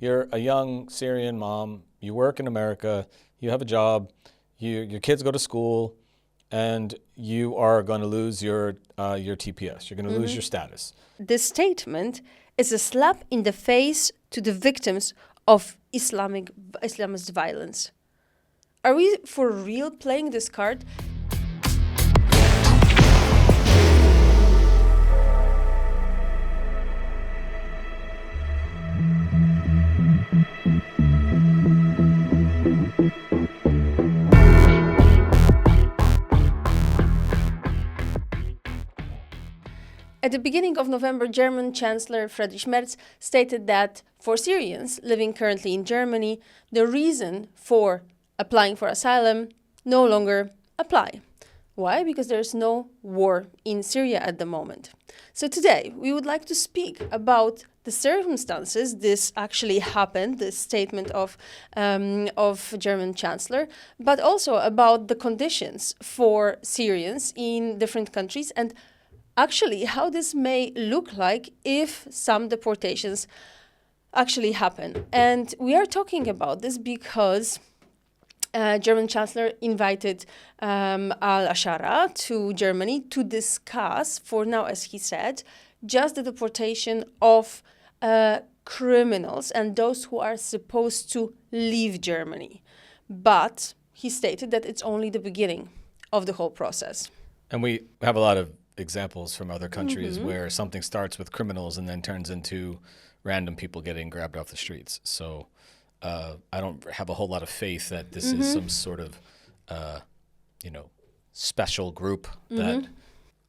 you're a young Syrian mom, you work in America, you have a job, your kids go to school, and you are going to lose your TPS. You're going to lose your status. This statement is a slap in the face to the victims of Islamist violence. Are we for real playing this card? At the beginning of November, German Chancellor Friedrich Merz stated that for Syrians living currently in Germany, the reason for applying for asylum no longer apply. Why? Because there's no war in Syria at the moment. So today, we would like to speak about the circumstances this actually happened, this statement of German Chancellor, but also about the conditions for Syrians in different countries and actually how this may look like if some deportations actually happen. And we are talking about this because German Chancellor invited al-Ashara to Germany to discuss, for now, as he said, just the deportation of criminals and those who are supposed to leave Germany. But he stated that it's only the beginning of the whole process. And we have a lot of examples from other countries where something starts with criminals and then turns into random people getting grabbed off the streets. So I don't have a whole lot of faith that this is some sort of, special group that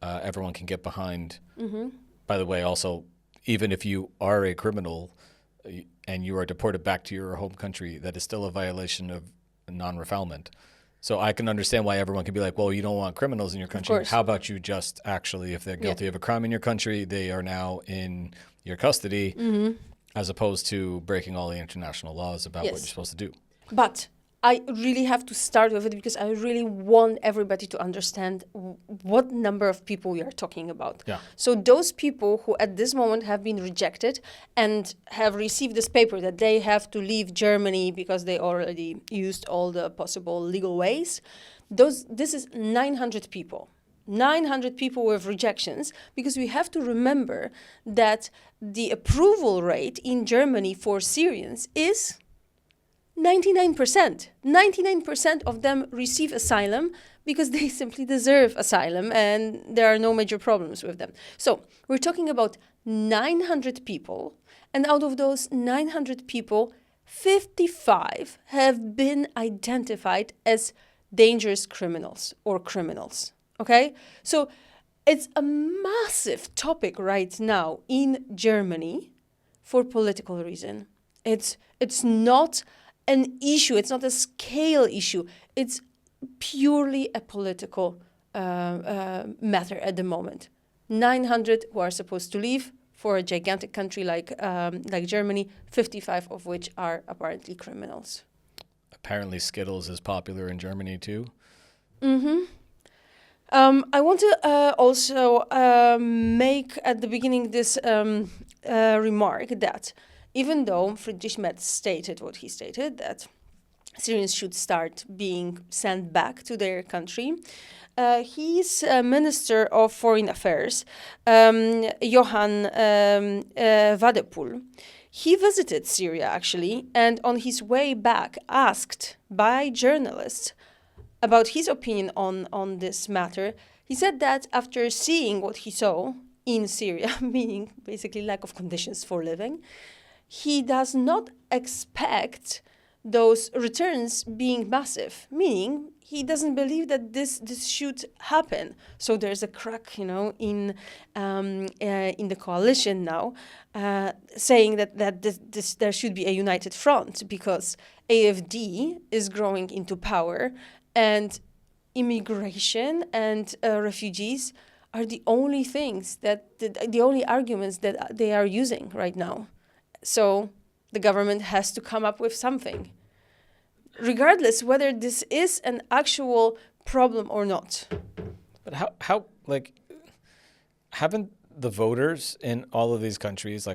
everyone can get behind. By the way, also, even if you are a criminal and you are deported back to your home country, that is still a violation of non-refoulement. So I can understand why everyone can be like, well, you don't want criminals in your country. How about you just actually, if they're guilty of a crime in your country, they are now in your custody, as opposed to breaking all the international laws about what you're supposed to do. But I really have to start with it because I really want everybody to understand what number of people we are talking about. Yeah. So those people who at this moment have been rejected and have received this paper that they have to leave Germany because they already used all the possible legal ways, this is 900 people. 900 people with rejections, because we have to remember that the approval rate in Germany for Syrians is 99%. 99% of them receive asylum because they simply deserve asylum and there are no major problems with them. So we're talking about 900 people, and out of those 900 people, 55 have been identified as dangerous criminals or criminals. Okay? So it's a massive topic right now in Germany for political reason. It's not an issue. It's not a scale issue. It's purely a political matter at the moment. 900 who are supposed to leave for a gigantic country like Germany, 55 of which are apparently criminals. Apparently Skittles is popular in Germany too. I want to also make at the beginning this remark that even though Friedrich Merz stated what he stated, that Syrians should start being sent back to their country, his Minister of Foreign Affairs, Johann Wadephul, he visited Syria actually, and on his way back asked by journalists about his opinion on this matter. He said that after seeing what he saw in Syria, meaning basically lack of conditions for living, he does not expect those returns being massive, meaning he doesn't believe that this should happen. So there's a crack, in the coalition now, saying that there should be a united front because AfD is growing into power, and immigration and refugees are the only things the only arguments that they are using right now. So the government has to come up with something, regardless whether this is an actual problem or not. But how haven't the voters in all of these countries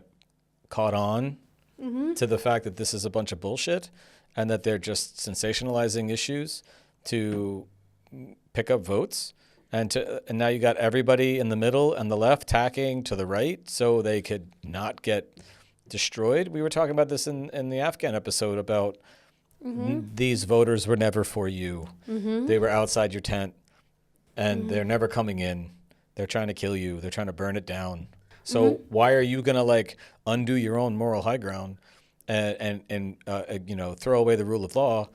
caught on to the fact that this is a bunch of bullshit and that they're just sensationalizing issues to pick up votes. And now you got everybody in the middle and the left tacking to the right so they could not get destroyed. We were talking about this in the Afghan episode about these voters were never for you. They were outside your tent and they're never coming in. They're trying to kill you. They're trying to burn it down. So why are you going to like undo your own moral high ground and throw away the rule of law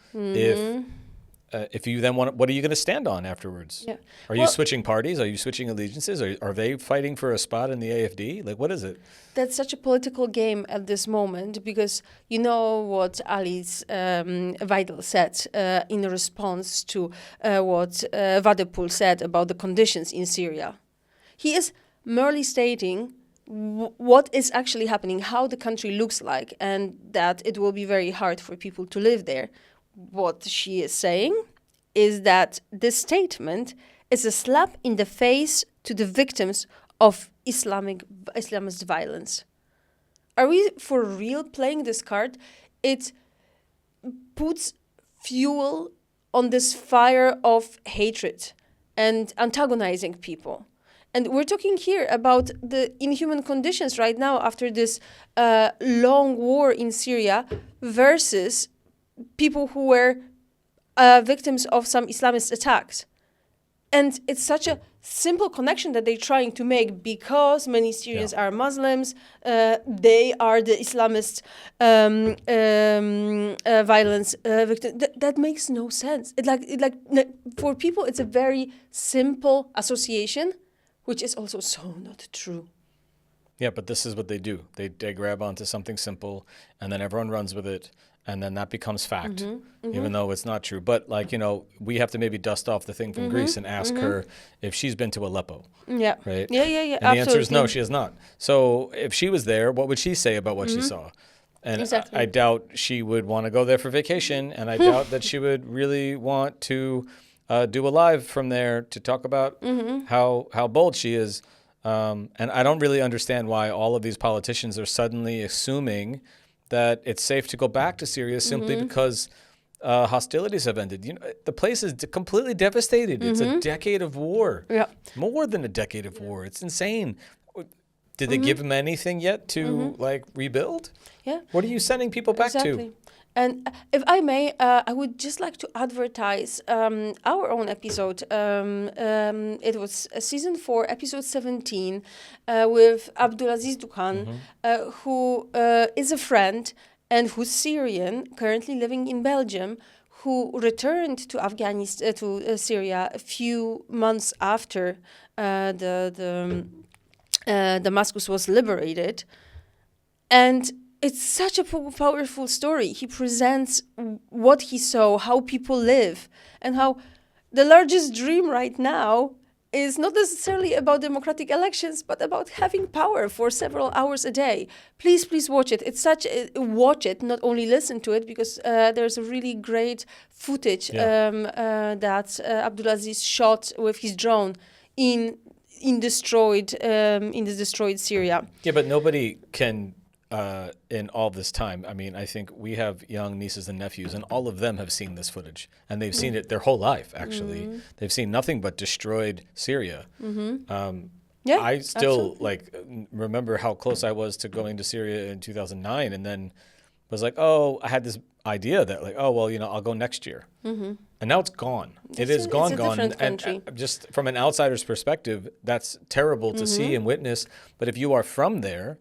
if you then want, what are you going to stand on afterwards? Yeah. Are you switching parties? Are you switching allegiances? Are they fighting for a spot in the AFD? Like, what is it? That's such a political game at this moment because you know what Alice Weidel said in response to what Wadephul said about the conditions in Syria. He is merely stating what is actually happening, how the country looks like, and that it will be very hard for people to live there. What she is saying is that this statement is a slap in the face to the victims of Islamist violence. Are we for real playing this card? It puts fuel on this fire of hatred and antagonizing people. And we're talking here about the inhuman conditions right now after this long war in Syria versus people who were victims of some Islamist attacks. And it's such a simple connection that they're trying to make because many Syrians are Muslims. They are the Islamist violence victims. That makes no sense. For people, it's a very simple association, which is also so not true. Yeah, but this is what they do. They grab onto something simple, and then everyone runs with it, and then that becomes fact, even though it's not true. But, we have to maybe dust off the thing from Greece and ask her if she's been to Aleppo. Yeah. Right? Yeah, And absolutely. the answer is no, she has not. So if she was there, what would she say about what she saw? And Exactly. I doubt she would want to go there for vacation, and I doubt that she would really want to do a live from there to talk about how bold she is. And I don't really understand why all of these politicians are suddenly assuming that it's safe to go back to Syria simply because hostilities have ended. The place is completely devastated. It's a decade of war. Yeah. More than a decade of war. It's insane. Did they give them anything yet to rebuild? Yeah. What are you sending people back Exactly. to? And if I may, I would just like to advertise our own episode. It was season 4, episode 17, with Abdulaziz Dukan, who is a friend and who's Syrian, currently living in Belgium, who returned to Afghanistan, to Syria a few months after Damascus was liberated. And it's such a powerful story. He presents what he saw, how people live, and how the largest dream right now is not necessarily about democratic elections, but about having power for several hours a day. Please watch it. Watch it, not only listen to it, because there's a really great footage that Abdulaziz shot with his drone in the destroyed Syria. Yeah, but nobody can. In all this time, I think we have young nieces and nephews, and all of them have seen this footage, and they've seen it their whole life. Actually, they've seen nothing but destroyed Syria. I still remember how close I was to going to Syria in 2009, and then was like, oh, I had this idea that I'll go next year, and now it's gone. It is gone. And just from an outsider's perspective, that's terrible to see and witness. But if you are from there.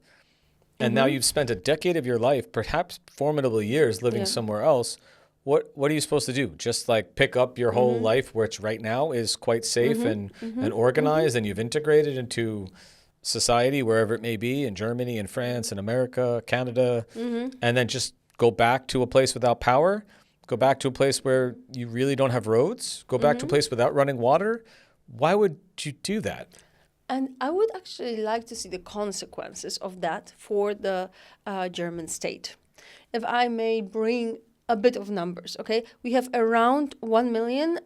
And now you've spent a decade of your life, perhaps formidable years, living somewhere else. What are you supposed to do? Just pick up your whole life, which right now is quite safe and organized, and you've integrated into society wherever it may be, in Germany, in France, in America, Canada, and then just go back to a place without power, go back to a place where you really don't have roads, go back to a place without running water. Why would you do that? And I would actually like to see the consequences of that for the German state. If I may bring a bit of numbers, okay? We have around 1 million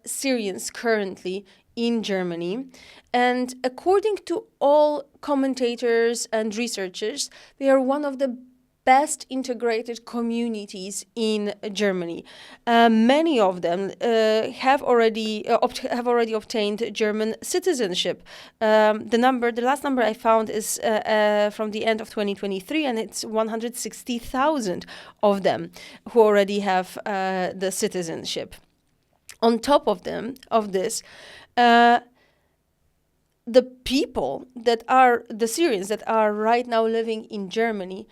Syrians currently in Germany. And according to all commentators and researchers, they are one of the best integrated communities in Germany. Many of them have already obtained German citizenship. The last number I found is from the end of 2023, and it's 160,000 of them who already have the citizenship. On top of this, the people that are the Syrians that are right now living in Germany,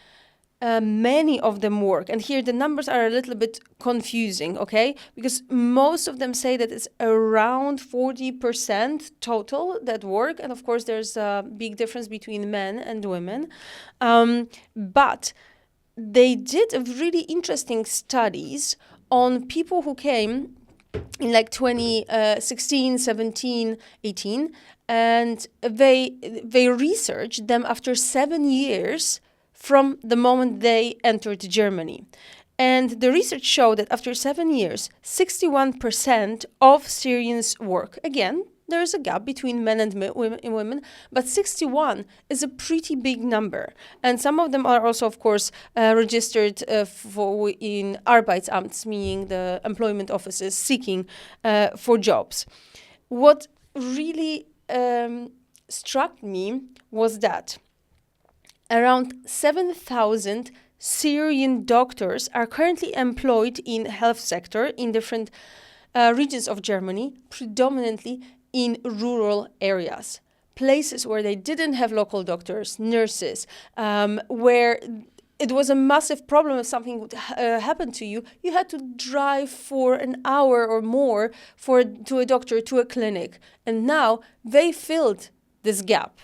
many of them work. And here the numbers are a little bit confusing, okay? Because most of them say that it's around 40% total that work. And of course, there's a big difference between men and women. But they did a really interesting studies on people who came in like 2016, 17, 18, and they researched them after 7 years from the moment they entered Germany. And the research showed that after 7 years, 61% of Syrians work. Again, there is a gap between men and women, but 61 is a pretty big number. And some of them are also, of course, registered in Arbeitsamts, meaning the employment offices seeking for jobs. What really struck me was that around 7,000 Syrian doctors are currently employed in health sector in different regions of Germany, predominantly in rural areas, places where they didn't have local doctors, nurses, where it was a massive problem if something would happen to you. You had to drive for an hour or more to a doctor, to a clinic. And now they filled this gap.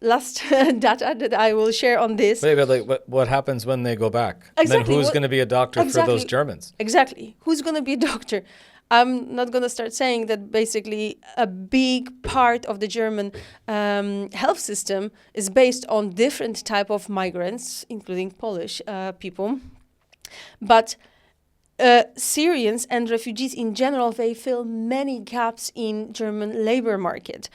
Last data that I will share on this. Wait, but like, what happens when they go back? Exactly. And then who's going to be a doctor for those Germans? Exactly. Who's going to be a doctor? I'm not going to start saying that basically a big part of the German health system is based on different type of migrants, including Polish people. But Syrians and refugees in general, they fill many gaps in German labor market.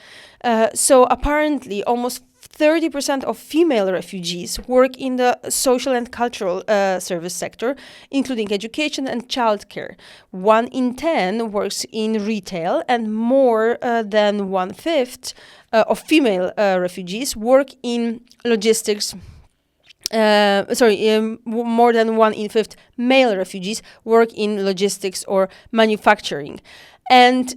So apparently almost 30% of female refugees work in the social and cultural service sector, including education and childcare. 1 in 10 works in retail, and more than 1/5 of female refugees work in logistics. More than 1 in 5 male refugees work in logistics or manufacturing. And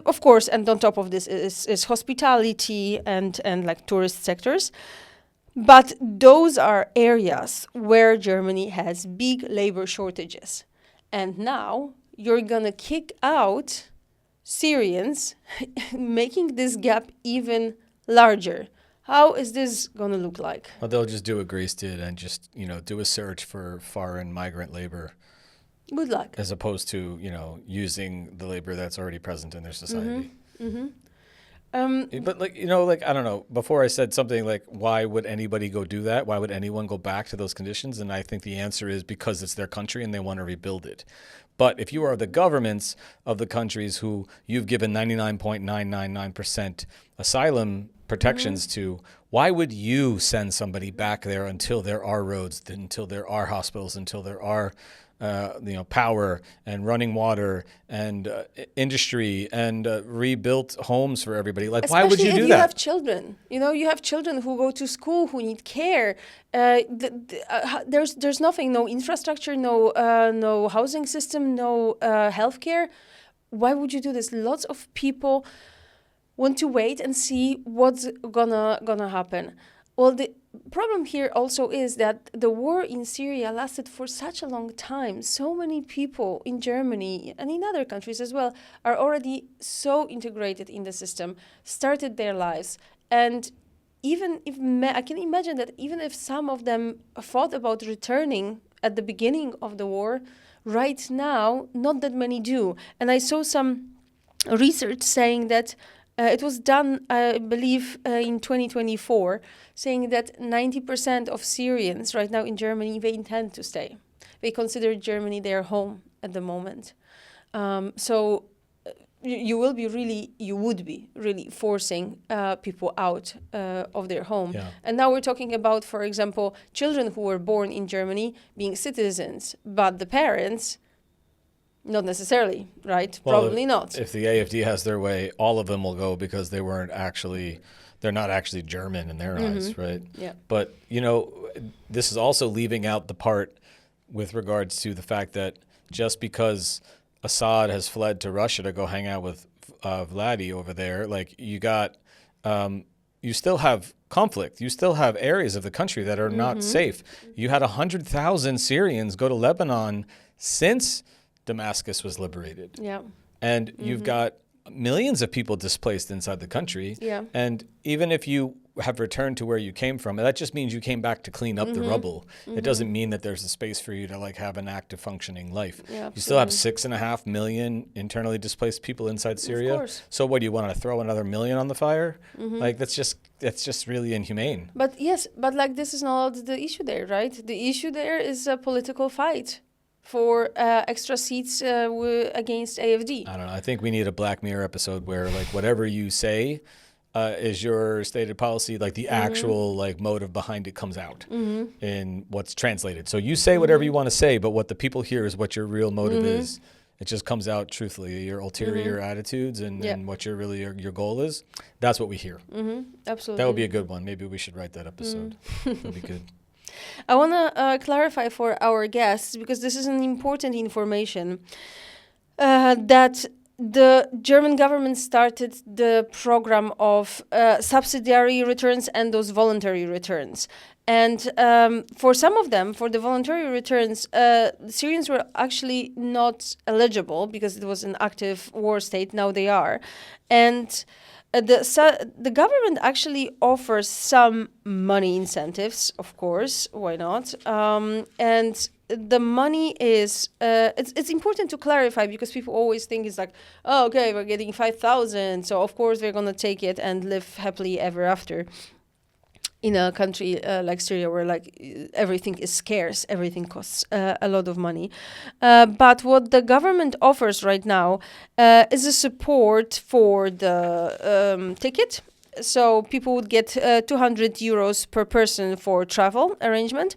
of course, and on top of this is hospitality and like tourist sectors. But those are areas where Germany has big labor shortages. And now you're gonna kick out Syrians, making this gap even larger. How is this gonna look like? Well, they'll just do what Greece did and just, do a search for foreign migrant labor. Good luck. As opposed to, using the labor that's already present in their society. Mm-hmm. Mm-hmm. But I don't know, before I said something like, why would anybody go do that? Why would anyone go back to those conditions? And I think the answer is because it's their country and they want to rebuild it. But if you are the governments of the countries who you've given 99.999% asylum protections to, why would you send somebody back there until there are roads, until there are hospitals, until there are power and running water and industry and rebuilt homes for everybody? Like, especially why would you do that? If you have children, you have children who go to school, who need care. There's nothing, no infrastructure, no housing system, no healthcare. Why would you do this? Lots of people want to wait and see what's gonna happen. Well, the problem here also is that the war in Syria lasted for such a long time. So many people in Germany and in other countries as well are already so integrated in the system, started their lives. And even if I can imagine that even if some of them thought about returning at the beginning of the war, right now, not that many do. And I saw some research saying that it was done, I believe, in 2024, saying that 90% of Syrians right now in Germany, they intend to stay. They consider Germany their home at the moment. So you would be really forcing people out of their home. Yeah. And now we're talking about, for example, children who were born in Germany being citizens, but the parents, not necessarily, right? Well, Probably not. If the AfD has their way, all of them will go because they're not actually German in their eyes, right? Yeah. But, this is also leaving out the part with regards to the fact that just because Assad has fled to Russia to go hang out with Vladi over there, like you still have conflict. You still have areas of the country that are not safe. You had 100,000 Syrians go to Lebanon since Damascus was liberated. Yeah. And you've got millions of people displaced inside the country. Yeah. And even if you have returned to where you came from, that just means you came back to clean up the rubble. It doesn't mean that there's a space for you to have an active functioning life. Yeah, you still have 6.5 million internally displaced people inside Syria. Of course. So what, do you want to throw another million on the fire? That's just really inhumane. But yes, this is not the issue there, right? The issue there is a political fight for extra seats against AfD. I don't know. I think we need a Black Mirror episode where whatever you say is your stated policy, the actual motive behind it comes out in what's translated. So you say whatever you want to say, but what the people hear is what your real motive is. It just comes out truthfully, your ulterior attitudes and what your goal is. That's what we hear. Absolutely. That would be a good one. Maybe we should write that episode. That would be good. I want to clarify for our guests, because this is an important information, that the German government started the program of subsidiary returns and those voluntary returns. And for some of them, for the voluntary returns, Syrians were actually not eligible because it was an active war state. Now they are. And the government actually offers some money incentives, of course, why not? And the money is, it's important to clarify, because people always think it's okay, we're getting 5,000, so of course they're going to take it and live happily ever after. In a country like Syria, where everything is scarce, everything costs a lot of money. But what the government offers right now is a support for the ticket. So people would get 200 euros per person for travel arrangement,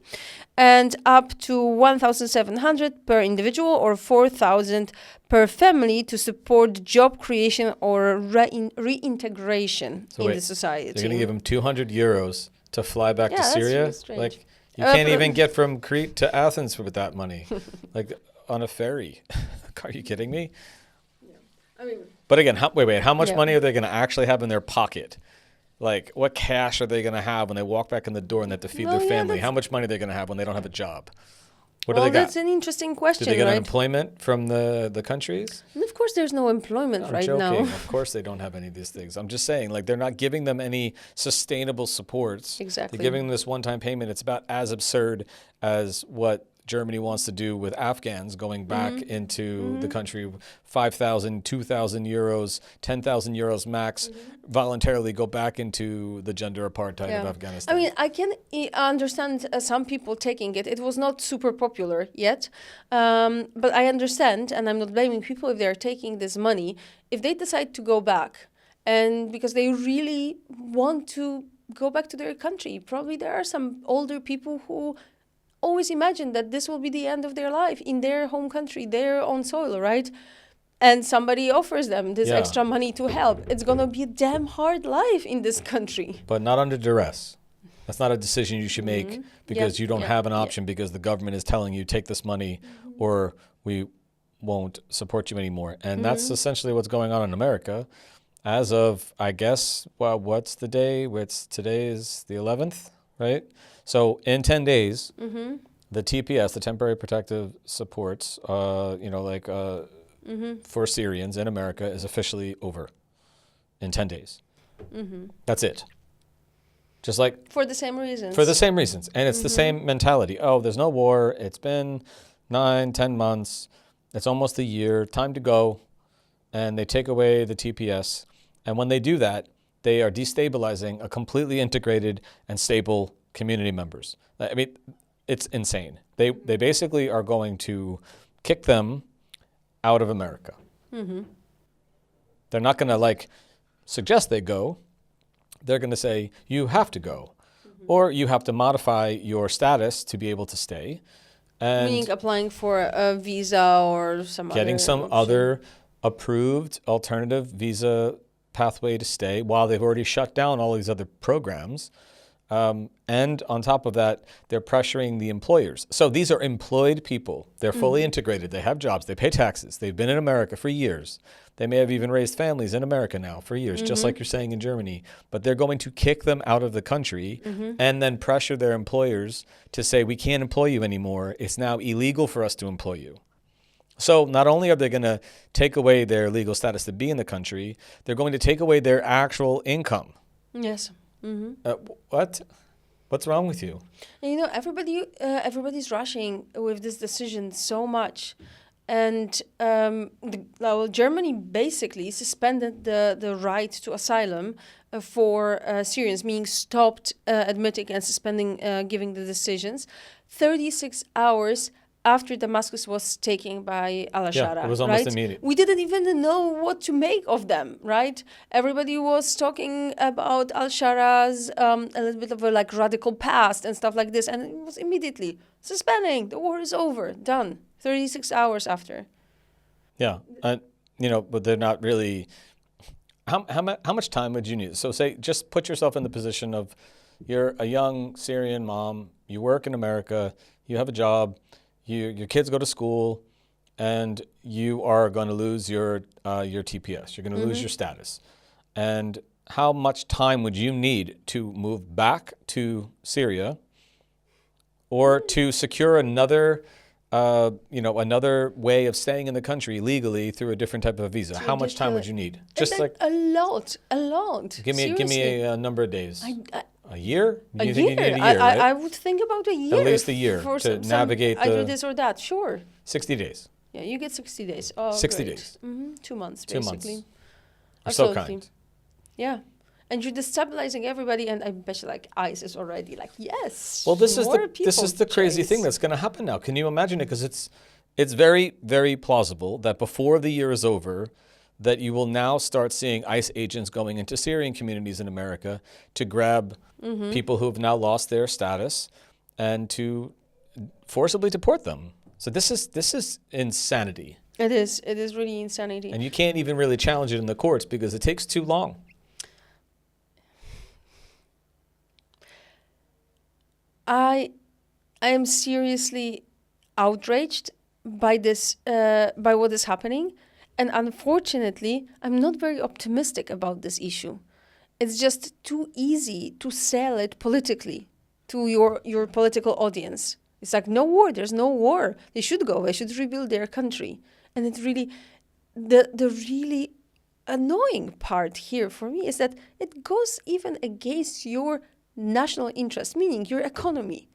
and up to 1,700 per individual or 4,000 per family to support job creation or reintegration in the society. So you're going to give them 200 euros to fly back to Syria? That's really strange. You can't even get from Crete to Athens with that money, on a ferry. Are you kidding me? Yeah. But again, how much money are they going to actually have in their pocket? What cash are they going to have when they walk back in the door and they have to feed their family? How much money are they going to have when they don't have a job? What do they got? That's an interesting question, Do they get right? unemployment from the countries? And of course, there's no employment I'm right joking. now. Of course, they don't have any of these things. I'm just saying, they're not giving them any sustainable supports. Exactly. They're giving them this one-time payment. It's about as absurd as what Germany wants to do with Afghans going back into the country, 5,000, 2,000 euros, 10,000 euros max, voluntarily go back into the gender apartheid of Afghanistan. I can understand some people taking it. It was not super popular yet, but I understand, and I'm not blaming people if they're taking this money, if they decide to go back, and because they really want to go back to their country. Probably there are some older people who always imagine that this will be the end of their life in their home country, their own soil, right? And somebody offers them this extra money to help. It's going to be a damn hard life in this country. But not under duress. That's not a decision you should make because you don't have an option because the government is telling you, take this money or we won't support you anymore. And that's essentially what's going on in America. As of, I guess, what's the day? Today is the 11th, right? So in 10 days, the TPS, the Temporary Protective Supports, for Syrians in America is officially over in 10 days. That's it. Just for the same reasons. For the same reasons. And it's the same mentality. Oh, there's no war. It's been 9-10 months. It's almost a year. Time to go. And they take away the TPS. And when they do that, they are destabilizing a completely integrated and stable community members. I mean, it's insane. They basically are going to kick them out of America. They're not going to like suggest they go. They're going to say, you have to go. Or you have to modify your status to be able to stay. And meaning applying for a visa or getting some option. other approved alternative visa pathway to stay while they've already shut down all these other programs. And on top of that, they're pressuring the employers. So these are employed people. They're fully integrated. They have jobs. They pay taxes. They've been in America for years. They may have even raised families in America now for years, just like you're saying in Germany. But they're going to kick them out of the country and then pressure their employers to say, we can't employ you anymore. It's now illegal for us to employ you. So not only are they going to take away their legal status to be in the country, they're going to take away their actual income. Yes. What? What's wrong with you? And, you know, everybody's rushing with this decision so much. And Germany basically suspended the right to asylum for Syrians, meaning stopped admitting and suspending giving the decisions 36 hours after Damascus was taken by al-Ashara. Yeah, it was almost immediate. We didn't even know what to make of them, right? Everybody was talking about al-Ashara's a little bit of a like radical past and stuff like this, and it was immediately suspending. The war is over, done. 36 hours after. Yeah, but they're not really. How much time would you need? So say, just put yourself in the position of, you're a young Syrian mom. You work in America. You have a job. Your kids go to school, and you are going to lose your TPS. You're going to lose your status. And how much time would you need to move back to Syria, or to secure another way of staying in the country legally through a different type of visa? How much time would you need? Just like a lot. Give me a number of days. A year? A You year. think you need a year, right? I would think about a year. At least a year to navigate either this or that. Sure. 60 days. Yeah, you get 60 days. Oh, 60 great. days. 2 months, 2 basically. months. You're so kind. Yeah. And you're destabilizing everybody, and I bet you like ISIS already like, yes. Well, this is the crazy thing that's going to happen now. Can you imagine it? Because it's very, very plausible that before the year is over, that you will now start seeing ICE agents going into Syrian communities in America to grab people who have now lost their status and to forcibly deport them. So this is insanity. It is really insanity. And you can't even really challenge it in the courts because it takes too long. I am seriously outraged by this, by what is happening. And unfortunately, I'm not very optimistic about this issue. It's just too easy to sell it politically to your political audience. It's like, no war, there's no war. They should go, they should rebuild their country. And it really, the really annoying part here for me is that it goes even against your national interest, meaning your economy.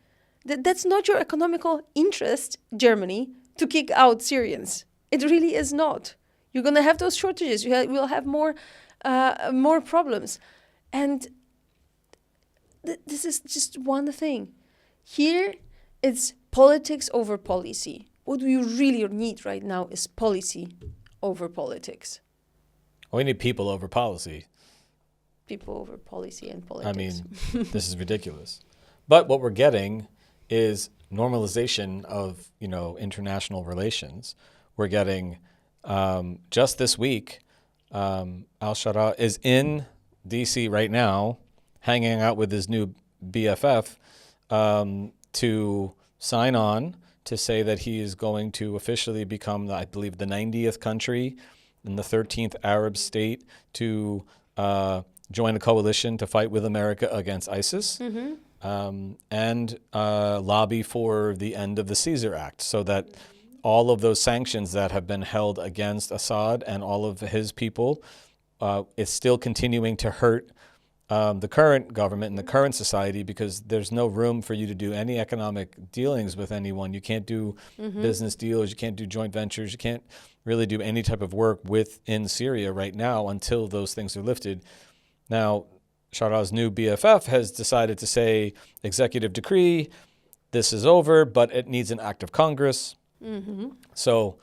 That's not your economical interest, Germany, to kick out Syrians. It really is not. You're going to have those shortages. We'll have more problems. And this is just one thing. Here, it's politics over policy. What we really need right now is policy over politics. We need people over policy. People over policy and politics. I mean, this is ridiculous. But what we're getting is normalization of, international relations. We're getting, just this week, al-Shara is in D.C. right now, hanging out with his new BFF to sign on to say that he is going to officially become, I believe, the 90th country and the 13th Arab state to join a coalition to fight with America against ISIS, and lobby for the end of the Caesar Act, so that all of those sanctions that have been held against Assad and all of his people is still continuing to hurt the current government and the current society, because there's no room for you to do any economic dealings with anyone. You can't do business deals. You can't do joint ventures. You can't really do any type of work within Syria right now until those things are lifted. Now, Shara's new BFF has decided to say, executive decree, this is over, but it needs an act of Congress. So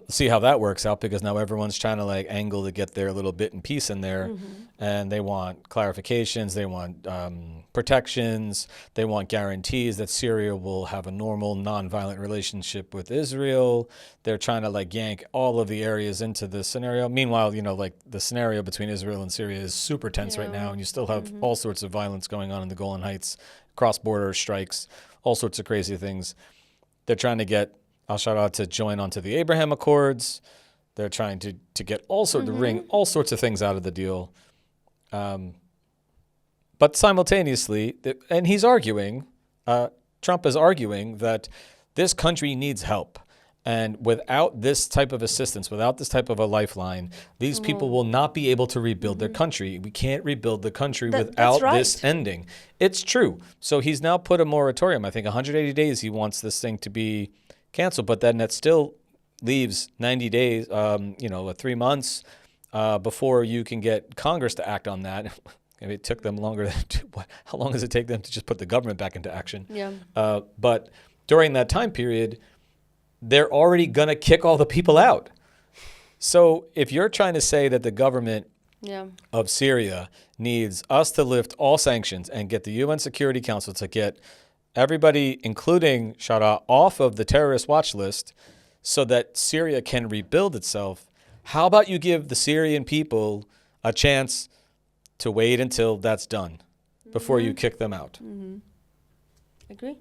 See how that works out, because now everyone's trying to like angle to get their little bit and piece in there, and they want clarifications, they want protections, they want guarantees that Syria will have a normal, non-violent relationship with Israel. They're trying to like yank all of the areas into this scenario. Meanwhile, you know, like the scenario between Israel and Syria is super tense right now, and you still have all sorts of violence going on in the Golan Heights, cross-border strikes, all sorts of crazy things. They're trying to get al-Sharaa to join onto the Abraham Accords. They're trying to get all sorts to wring all sorts of things out of the deal. But simultaneously, and he's arguing, Trump is arguing that this country needs help. And without this type of assistance, without this type of a lifeline, these people will not be able to rebuild their country. We can't rebuild the country without this ending. It's true. So he's now put a moratorium. I think 180 days he wants this thing to be canceled, but then that still leaves 90 days, 3 months before you can get Congress to act on that. It took them longer. How long does it take them to just put the government back into action? Yeah. But during that time period, they're already going to kick all the people out. So if you're trying to say that the government of Syria needs us to lift all sanctions and get the UN Security Council to get everybody, including Sharaa, off of the terrorist watch list so that Syria can rebuild itself, how about you give the Syrian people a chance to wait until that's done before you kick them out? Agree.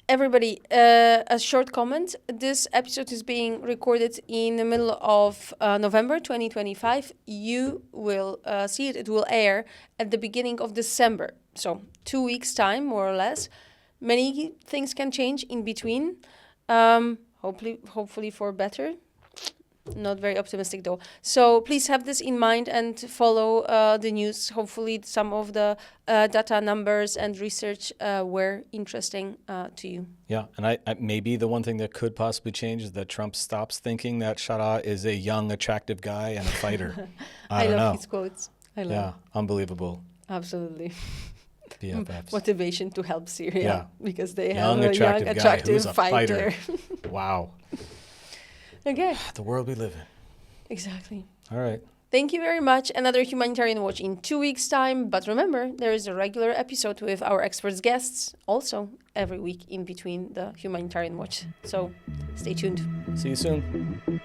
Everybody, a short comment. This episode is being recorded in the middle of November 2025. You will see it. It will air at the beginning of December. So 2 weeks' time, more or less. Many things can change in between. Hopefully for better. Not very optimistic though. So please have this in mind and follow the news. Hopefully some of the data numbers and research were interesting to you. Yeah, and I maybe the one thing that could possibly change is that Trump stops thinking that Sharaa is a young, attractive guy and a fighter. I don't know. His quotes. I love unbelievable. Absolutely. BFFs. Motivation to help Syria because they young, have a young, attractive guy fighter. Wow. Okay. The world we live in. Exactly. All right. Thank you very much. Another Humanitarian Watch in 2 weeks' time. But remember, there is a regular episode with our experts guests also every week in between the Humanitarian Watch. So stay tuned. See you soon.